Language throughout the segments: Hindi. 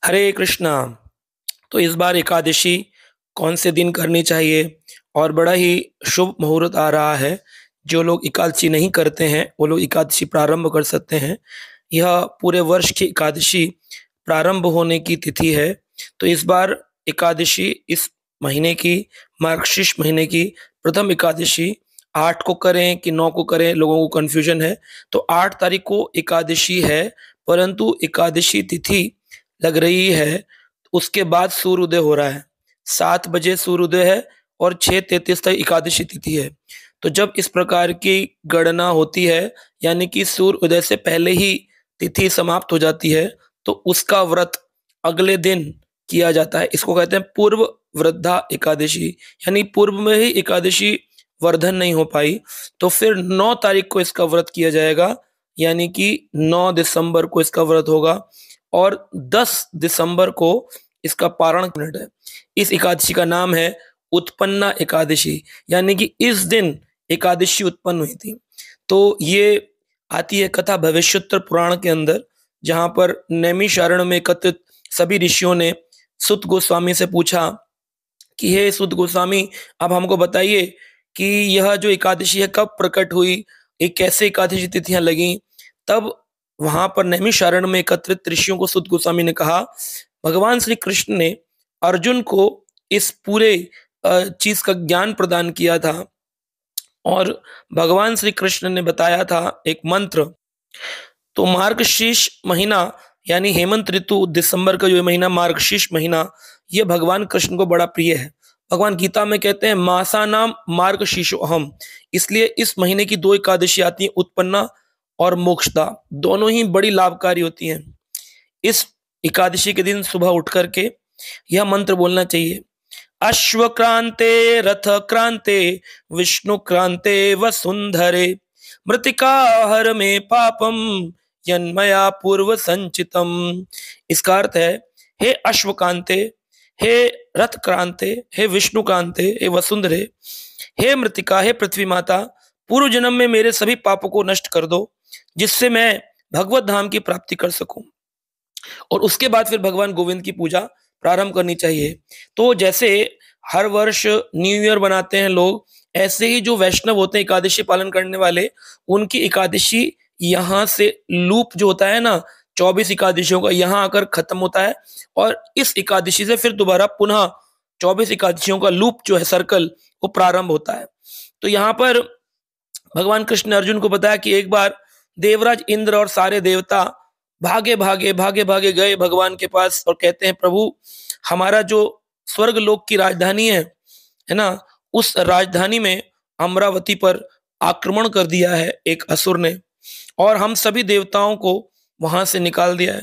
हरे कृष्णा। तो इस बार एकादशी कौन से दिन करनी चाहिए? और बड़ा ही शुभ मुहूर्त आ रहा है। जो लोग एकादशी नहीं करते हैं वो लोग एकादशी प्रारंभ कर सकते हैं। यह पूरे वर्ष की एकादशी प्रारंभ होने की तिथि है। तो इस बार एकादशी इस महीने की, मार्गशीर्ष महीने की प्रथम एकादशी 8 को करें कि 9 को करें, लोगों को कन्फ्यूजन है। तो 8 तारीख को एकादशी है, परंतु एकादशी तिथि लग रही है उसके बाद सूर्योदय हो रहा है। 7 बजे सूर्योदय है और 6:33 तक एकादशी तिथि है। तो जब इस प्रकार की गणना होती है, यानी कि सूर्योदय से पहले ही तिथि समाप्त हो जाती है, तो उसका व्रत अगले दिन किया जाता है। इसको कहते हैं पूर्व वृद्धा एकादशी, यानी पूर्व में ही एकादशी वर्धन नहीं हो पाई, तो फिर 9 तारीख को इसका व्रत किया जाएगा, यानी कि 9 दिसंबर को इसका व्रत होगा। और 10 दिसंबर को इसका पारण है। इस एकादशी का नाम है उत्पन्ना एकादशी, यानी कि इस दिन एकादशी उत्पन्न हुई थी। तो ये आती है कथा भविष्योत्तर पुराण के अंदर, जहां पर नैमिषारण्य में एकत्रित सभी ऋषियों ने सुत गोस्वामी से पूछा कि हे सुत गोस्वामी, अब हमको बताइए कि यह जो एकादशी है कब प्रकट हुई, ये कैसे एकादशी तिथियां लगी। तब वहां पर नैमिषारण्य में एकत्रित ऋषियों को सुत गोस्वामी ने कहा, भगवान श्री कृष्ण ने अर्जुन को इस पूरे चीज का ज्ञान प्रदान किया था। और भगवान श्री कृष्ण ने बताया था एक मंत्र। तो मार्गशीर्ष महीना, यानी हेमंत ऋतु, दिसंबर का जो महीना मार्गशीर्ष महीना, ये भगवान कृष्ण को बड़ा प्रिय है। भगवान गीता में कहते हैं मासा नाम मार्गशीर्षो अहम। इसलिए इस महीने की 2 एकादशी आती है, उत्पन्ना और मोक्षदा। दोनों ही बड़ी लाभकारी होती हैं। इस एकादशी के दिन सुबह उठ करके यह मंत्र बोलना चाहिए, अश्व क्रांते रथ क्रांते विष्णु क्रांते वसुंधरे मृतिका हर में पापम यन्मया पूर्व संचितम। इसका अर्थ है, हे अश्व कांते, हे रथ क्रांते, हे विष्णु कांते, हे वसुंधरे, हे मृतिका, हे पृथ्वी माता, पूर्व जन्म में मेरे सभी पापों को नष्ट कर दो, जिससे मैं भगवत धाम की प्राप्ति कर सकूं। और उसके बाद फिर भगवान गोविंद की पूजा प्रारंभ करनी चाहिए। तो जैसे हर वर्ष न्यू ईयर बनाते हैं लोग, ऐसे ही जो वैष्णव होते हैं एकादशी पालन करने वाले, उनकी एकादशी यहाँ से लूप जो होता है ना, 24 एकादशियों का यहाँ आकर खत्म होता है। और इस एकादशी से फिर दोबारा पुनः 24 एकादशियों का लूप जो है, सर्कल, वो प्रारंभ होता है। तो यहाँ पर भगवान कृष्ण ने अर्जुन को बताया कि एक बार देवराज इंद्र और सारे देवता भागे भागे भागे भागे गए भगवान के पास और कहते हैं, प्रभु, हमारा जो स्वर्ग लोक की राजधानी है ना, उस राजधानी में अमरावती पर आक्रमण कर दिया है एक असुर ने, और हम सभी देवताओं को वहां से निकाल दिया है।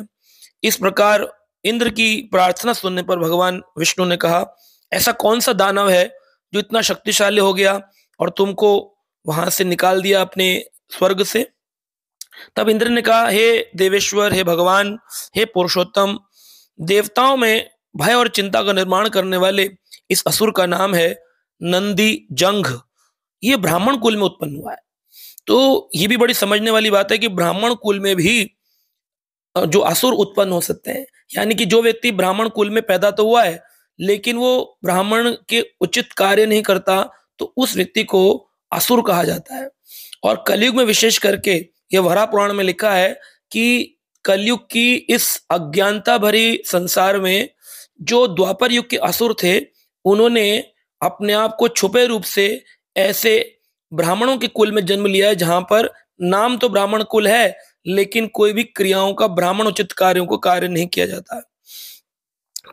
इस प्रकार इंद्र की प्रार्थना सुनने पर भगवान विष्णु ने कहा, ऐसा कौन सा दानव है जो इतना शक्तिशाली हो गया और तुमको वहां से निकाल दिया अपने स्वर्ग से। तब इंद्र ने कहा, हे देवेश्वर, हे भगवान, हे पुरुषोत्तम, देवताओं में भय और चिंता का निर्माण करने वाले इस असुर का नाम है नंदी जंघ। ये ब्राह्मण कुल में उत्पन्न हुआ है। तो ये भी बड़ी समझने वाली बात है कि ब्राह्मण कुल में भी जो असुर उत्पन्न हो सकते हैं, यानी कि जो व्यक्ति ब्राह्मण कुल में पैदा तो हुआ है लेकिन वो ब्राह्मण के उचित कार्य नहीं करता, तो उस व्यक्ति को असुर कहा जाता है। और कलयुग में विशेष करके यह वरा पुराण में लिखा है कि कलयुग की इस अज्ञानता भरी संसार में जो द्वापर युग के असुर थे, उन्होंने अपने आप को छुपे रूप से ऐसे ब्राह्मणों के कुल में जन्म लिया है, जहां पर नाम तो ब्राह्मण कुल है लेकिन कोई भी क्रियाओं का, ब्राह्मण उचित कार्यों को कार्य नहीं किया जाता।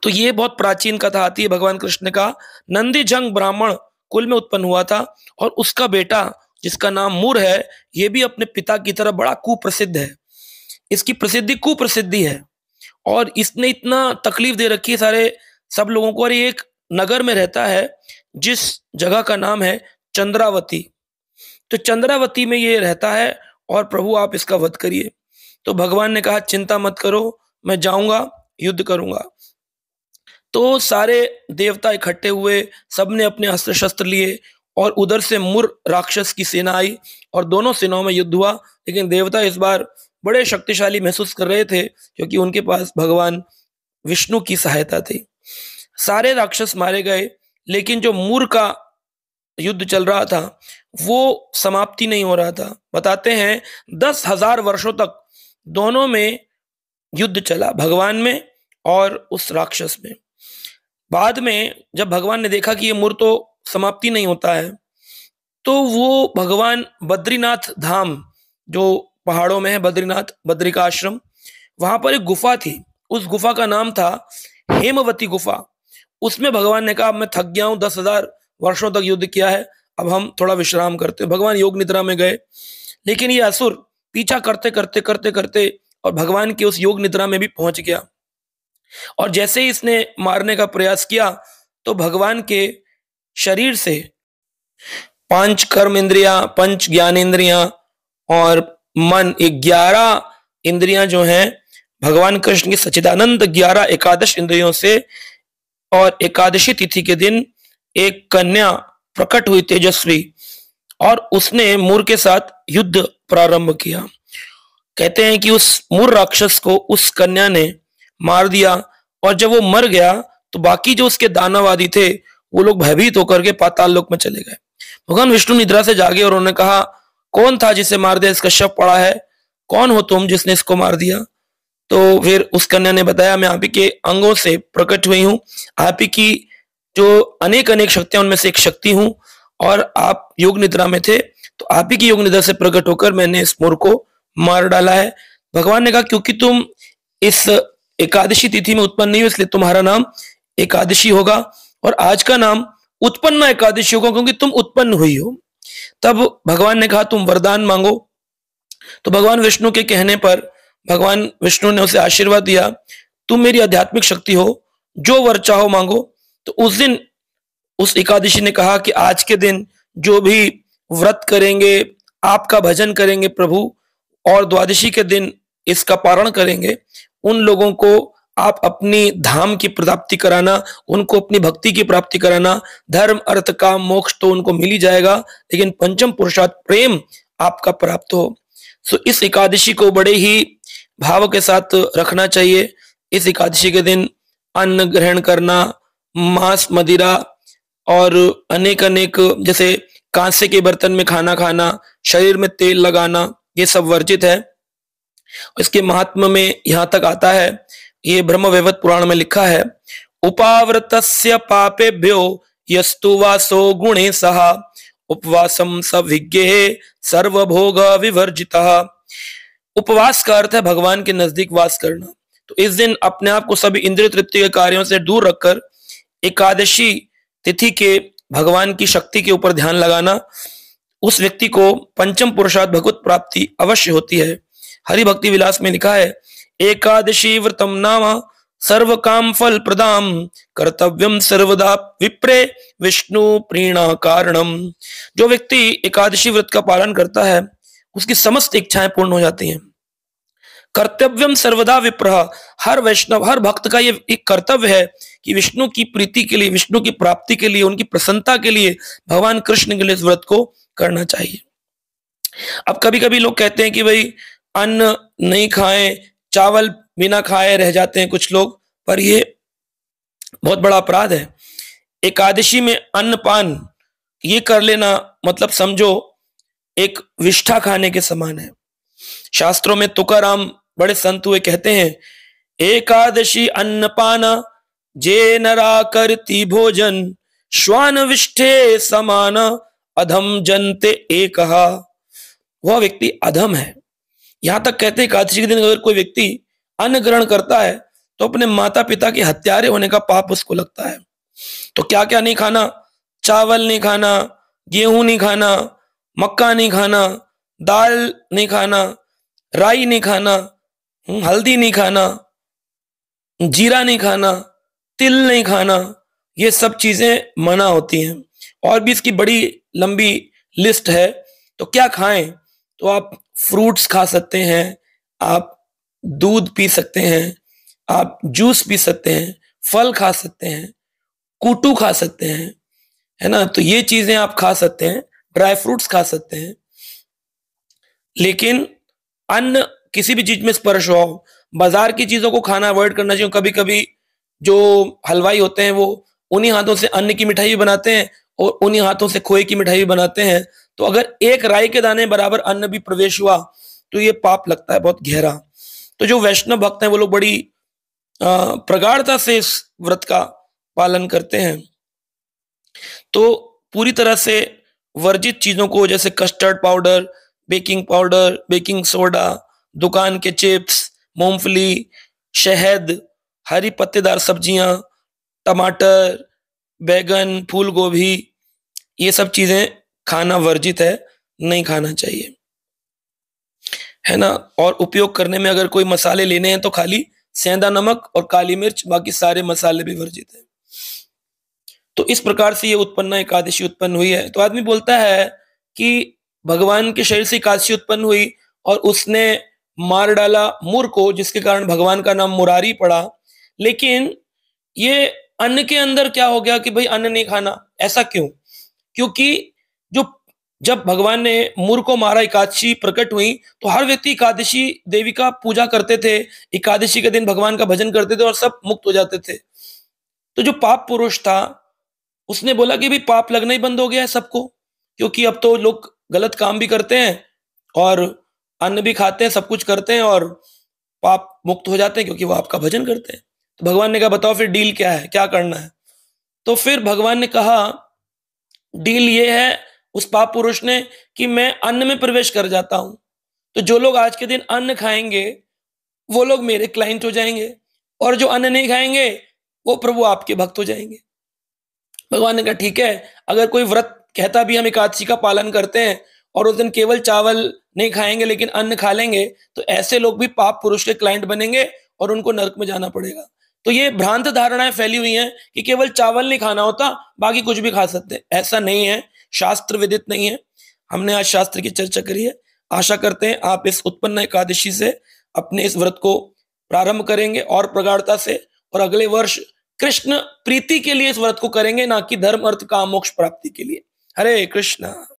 तो ये बहुत प्राचीन कथा आती है। भगवान कृष्ण ने कहा, नंदी जंग ब्राह्मण कुल में उत्पन्न हुआ था और उसका बेटा जिसका नाम मुर है, ये भी अपने पिता की तरह बड़ा कुप्रसिद्ध है। इसकी प्रसिद्धि कुप्रसिद्धि है और इसने इतना तकलीफ दे रखी है सारे सब लोगों को। और ये एक नगर में रहता है जिस जगह का नाम है चंद्रावती। तो चंद्रावती में ये रहता है और प्रभु आप इसका वध करिए। तो भगवान ने कहा, चिंता मत करो, मैं जाऊंगा, युद्ध करूंगा। तो सारे देवता इकट्ठे हुए, सबने अपने अस्त्र शस्त्र लिए और उधर से मुर राक्षस की सेना आई और दोनों सेनाओं में युद्ध हुआ। लेकिन देवता इस बार बड़े शक्तिशाली महसूस कर रहे थे क्योंकि उनके पास भगवान विष्णु की सहायता थी। सारे राक्षस मारे गए, लेकिन जो मूर का युद्ध चल रहा था वो समाप्ति नहीं हो रहा था। बताते हैं 10,000 वर्षों तक दोनों में युद्ध चला, भगवान में और उस राक्षस में। बाद में जब भगवान ने देखा कि ये मूर तो समाप्ति नहीं होता है, तो वो भगवान बद्रीनाथ धाम, जो पहाड़ों में है, बद्रीनाथ बद्री का आश्रम, वहां पर एक गुफा थी। उस गुफा का नाम था हेमवती गुफा। उसमें भगवान ने कहा अब मैं थक गया हूं, 10,000 वर्षों तक युद्ध किया है, अब हम थोड़ा विश्राम करते हैं। भगवान योग निद्रा में गए, लेकिन ये असुर पीछा करते करते करते करते और भगवान की उस योग निद्रा में भी पहुंच गया। और जैसे ही इसने मारने का प्रयास किया तो भगवान के शरीर से 5 कर्म इंद्रियां, 5 ज्ञानेंद्रियां और मन, 11 इंद्रियां जो हैं भगवान कृष्ण की सच्चिदानंद 11 एकादश इंद्रियों से, और एकादशी तिथि के दिन एक कन्या प्रकट हुई तेजस्वी, और उसने मूर के साथ युद्ध प्रारंभ किया। कहते हैं कि उस मूर राक्षस को उस कन्या ने मार दिया, और जब वो मर गया तो बाकी जो उसके दानव आदि थे वो लोग भयभीत होकर के पाताल लोक में चले गए। भगवान विष्णु निद्रा से जागे और उन्होंने कहा कौन था जिसे मार दिया, इसका शव पड़ा है, कौन हो तुम जिसने इसको मार दिया? तो फिर उस कन्या ने बताया मैं आप ही के अंगों से प्रकट हुई हूँ, आप ही की जो अनेक अनेक शक्तियां उनमें से एक शक्ति हूं, और आप योग निद्रा में थे तो आप ही की योग निद्रा से प्रकट होकर मैंने इस मूर को मार डाला है। भगवान ने कहा क्योंकि तुम इस एकादशी तिथि में उत्पन्न नहीं हो इसलिए तुम्हारा नाम एकादशी होगा, और आज का नाम उत्पन्न एकादशी होगा क्योंकि तुम उत्पन्न हुई हो। तब भगवान ने कहा तुम वरदान मांगो। तो भगवान विष्णु के कहने पर भगवान विष्णु ने उसे आशीर्वाद दिया, तुम मेरी आध्यात्मिक शक्ति हो, जो वर चाहो मांगो। तो उस दिन उस एकादशी ने कहा कि आज के दिन जो भी व्रत करेंगे, आपका भजन करेंगे प्रभु, और द्वादशी के दिन इसका पारण करेंगे, उन लोगों को आप अपनी धाम की प्राप्ति कराना, उनको अपनी भक्ति की प्राप्ति कराना। धर्म अर्थ काम मोक्ष तो उनको मिल ही जाएगा, लेकिन पंचम पुरुषार्थ प्रेम आपका प्राप्त हो। सो इस एकादशी को बड़े ही भाव के साथ रखना चाहिए। इस एकादशी के दिन अन्न ग्रहण करना, मांस मदिरा और अनेक अनेक जैसे कांसे के बर्तन में खाना खाना, शरीर में तेल लगाना, ये सब वर्जित है। इसके महात्म में यहां तक आता है, ये ब्रह्म वैवर्त पुराण में लिखा है, उपावृतस्य पापेभ्यो यस्तु वासो गुणे सहा उपवासम सविज्ञे सर्वभोग विवर्जितः। उपवास का अर्थ है भगवान के नजदीक वास करना। तो इस दिन अपने आप को सभी इंद्रिय तृप्ति के कार्यों से दूर रखकर एकादशी तिथि के भगवान की शक्ति के ऊपर ध्यान लगाना, उस व्यक्ति को पंचम पुरुषार्थ भगवत प्राप्ति अवश्य होती है। हरि भक्ति विलास में लिखा है, एकादशी व्रतम नाम सर्व काम फल प्रदाम कर्तव्यम सर्वदा विप्रे विष्णु प्रीणा कारणम। जो व्यक्ति एकादशी व्रत का पालन करता है उसकी समस्त इच्छाएं पूर्ण हो जाती हैं। कर्तव्यम सर्वदा विप्रह, हर वैष्णव हर भक्त का ये एक कर्तव्य है कि विष्णु की प्रीति के लिए, विष्णु की प्राप्ति के लिए, उनकी प्रसन्नता के लिए भगवान कृष्ण के लिए इस व्रत को करना चाहिए। अब कभी कभी लोग कहते हैं कि भाई अन्न नहीं खाएं, चावल बिना खाए रह जाते हैं कुछ लोग, पर ये बहुत बड़ा अपराध है। एकादशी में अन्न पान ये कर लेना मतलब समझो एक विष्ठा खाने के समान है। शास्त्रों में तुकाराम बड़े संत हुए कहते हैं, एकादशी अन्नपान जे नरा करती भोजन श्वान विष्ठे समान अधम जनते एकहा। वह व्यक्ति अधम है। यहां तक कहते हैं एकादशी के दिन अगर कोई व्यक्ति अन्न ग्रहण करता है तो अपने माता पिता के हत्यारे होने का पाप उसको लगता है। तो क्या क्या नहीं खाना? चावल नहीं खाना, गेहूं नहीं खाना, मक्का नहीं खाना, दाल नहीं खाना, राई नहीं खाना, हल्दी नहीं खाना, जीरा नहीं खाना, तिल नहीं खाना, ये सब चीजें मना होती हैं। और भी इसकी बड़ी लंबी लिस्ट है। तो क्या खाएं? तो आप फ्रूट्स खा सकते हैं, आप दूध पी सकते हैं, आप जूस पी सकते हैं, फल खा सकते हैं, कूटू खा सकते हैं, है ना। तो ये चीजें आप खा सकते हैं, ड्राई फ्रूट्स खा सकते हैं। लेकिन अन्न किसी भी चीज में स्पर्श हो, बाजार की चीजों को खाना अवॉइड करना चाहिए। कभी कभी जो हलवाई होते हैं वो उन्हीं हाथों से अन्न की मिठाई भी बनाते हैं और उन्हीं हाथों से खोए की मिठाई भी बनाते हैं। तो अगर एक राई के दाने बराबर अन्न भी प्रवेश हुआ तो ये पाप लगता है बहुत गहरा। तो जो वैष्णव भक्त हैं वो लोग बड़ी प्रगाढ़ता से इस व्रत का पालन करते हैं। तो पूरी तरह से वर्जित चीजों को, जैसे custard powder, baking powder, baking soda, दुकान के चिप्स, मूंगफली, शहद, हरी पत्तेदार सब्जियां, टमाटर, बैगन, फूल गोभी, ये सब चीजें खाना वर्जित है, नहीं खाना चाहिए, है ना। और उपयोग करने में अगर कोई मसाले लेने हैं तो खाली सेंधा नमक और काली मिर्च, बाकी सारे मसाले भी वर्जित है। तो इस प्रकार से ये उत्पन्ना एकादशी उत्पन्न हुई है। तो आदमी बोलता है कि भगवान के शरीर से एकादशी उत्पन्न हुई और उसने मार डाला मुर को, जिसके कारण भगवान का नाम मुरारी पड़ा। लेकिन ये अन्न के अंदर क्या हो गया कि भाई अन्न नहीं खाना, ऐसा क्यों? क्योंकि जो जब भगवान ने मुर को मारा, एकादशी प्रकट हुई, तो हर व्यक्ति एकादशी देवी का पूजा करते थे, एकादशी के दिन भगवान का भजन करते थे और सब मुक्त हो जाते थे। तो जो पाप पुरुष था उसने बोला कि भाई पाप लगना ही बंद हो गया है सबको, क्योंकि अब तो लोग गलत काम भी करते हैं और अन्न भी खाते हैं, सब कुछ करते हैं और पाप मुक्त हो जाते हैं क्योंकि वो आपका भजन करते हैं। तो भगवान ने कहा बताओ फिर डील क्या है, क्या करना है? तो फिर भगवान ने कहा डील ये है उस पाप पुरुष ने कि मैं अन्न में प्रवेश कर जाता हूं, तो जो लोग आज के दिन अन्न खाएंगे वो लोग मेरे क्लाइंट हो जाएंगे और जो अन्न नहीं खाएंगे वो प्रभु आपके भक्त हो जाएंगे। भगवान ने कहा ठीक है, अगर कोई व्रत कहता भी हम एकादशी का पालन करते हैं और उस दिन केवल चावल नहीं खाएंगे लेकिन अन्न खा लेंगे, तो ऐसे लोग भी पाप पुरुष के क्लाइंट बनेंगे और उनको नरक में जाना पड़ेगा। तो ये भ्रांत धारणाएं फैली हुई हैं कि केवल चावल नहीं खाना होता, बाकी कुछ भी खा सकते हैं। ऐसा नहीं है, शास्त्र विदित नहीं है। हमने आज शास्त्र की चर्चा करी है। आशा करते हैं आप इस उत्पन्न एकादशी से अपने इस व्रत को प्रारंभ करेंगे और प्रगाढ़ता से, और अगले वर्ष कृष्ण प्रीति के लिए इस व्रत को करेंगे, ना कि धर्म अर्थ काम मोक्ष प्राप्ति के लिए। हरे कृष्णा।